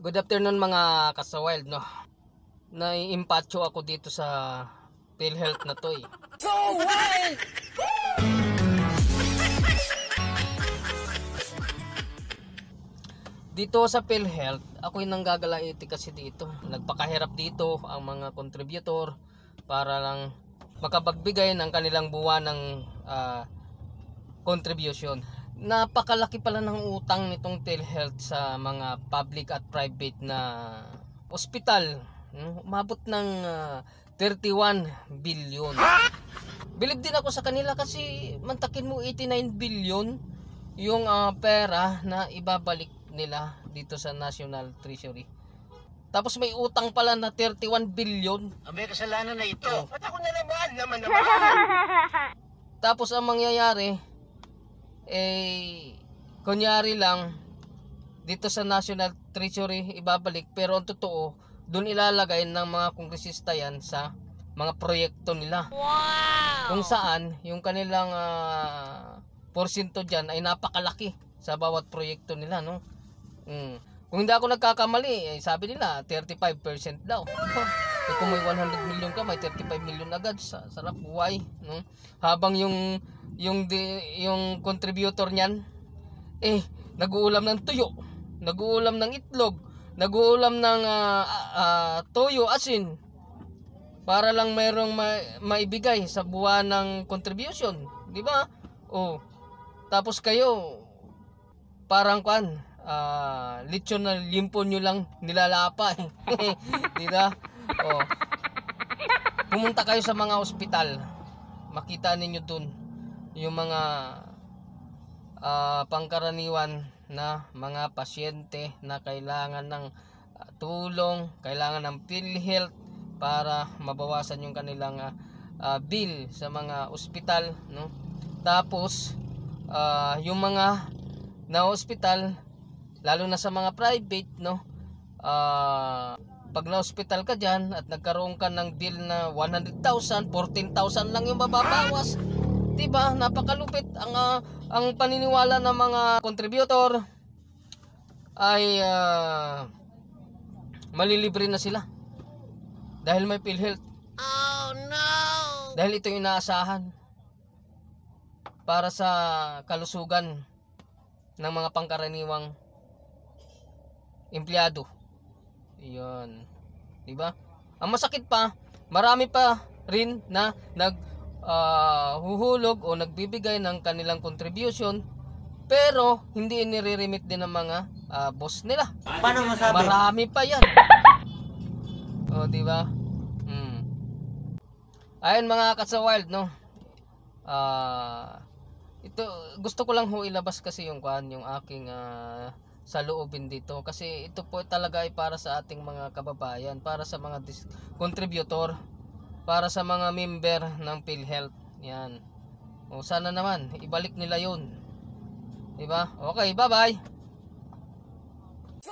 Good afternoon mga kasawild, no. Naiimpatcho ako dito sa PhilHealth na to eh. So wild! Dito sa PhilHealth, ako'y nanggagalaiti kasi dito. Nagpakahirap dito ang mga contributor para lang makapagbigay ng kanilang buwan ng contribution. Napakalaki pala ng utang nitong PhilHealth sa mga public at private na ospital. Umabot ng 31 billion. Bilib din ako sa kanila kasi mantakin mo 89 billion yung pera na ibabalik nila dito sa National Treasury. Tapos may utang pala na 31 billion. May kasalanan na ito. At ako na naman. Tapos ang mangyayari, kunyari lang dito sa National Treasury ibabalik, pero ang totoo doon ilalagay ng mga kongresista yan sa mga proyekto nila. Wow! Kung saan yung kanilang porsyento dyan ay napakalaki sa bawat proyekto nila, no? Kung hindi ako nagkakamali, sabi nila 35% daw. Kung may 100 million ka, may 35 million agad. Sarap buhay, no? Habang yung contributor niyan nag-uulam ng tuyo, nag-uulam ng itlog, nag-uulam ng toyo, asin para lang mayroong maibigay sa buwan ng contribution, di ba? Tapos kayo parang lechon na limpo nyo lang nilalapa di ba? Pumunta kayo sa mga ospital, makita ninyo dun yung mga pangkaraniwan na mga pasyente na kailangan ng tulong, kailangan ng PhilHealth para mabawasan yung kanilang bill sa mga ospital, no? Tapos yung mga na ospital, lalo na sa mga private, no? Pag na-hospital ka dyan at nagkaroon ka ng bill na 100,000, 14,000 lang yung mababawas. Diba? Napakalupit. Ang paniniwala ng mga contributor ay malilibre na sila dahil may PhilHealth. Oh no! Dahil ito yung inaasahan para sa kalusugan ng mga pangkaraniwang empleyado. Iyon. Diba? Ang masakit pa, marami pa rin na huhulog o nagbibigay ng kanilang contribution pero hindi inire-remit din ng mga boss nila. Paano masabi? Marami pa yan. Diba? Ayun mga kasawild, no? Ito, gusto ko lang ilabas kasi yung aking sa loobin dito kasi ito po talaga ay para sa ating mga kababayan, para sa mga contributor, para sa mga member ng PhilHealth. Yan. Sana naman ibalik nila 'yon. 'Di ba? Okay, bye-bye. So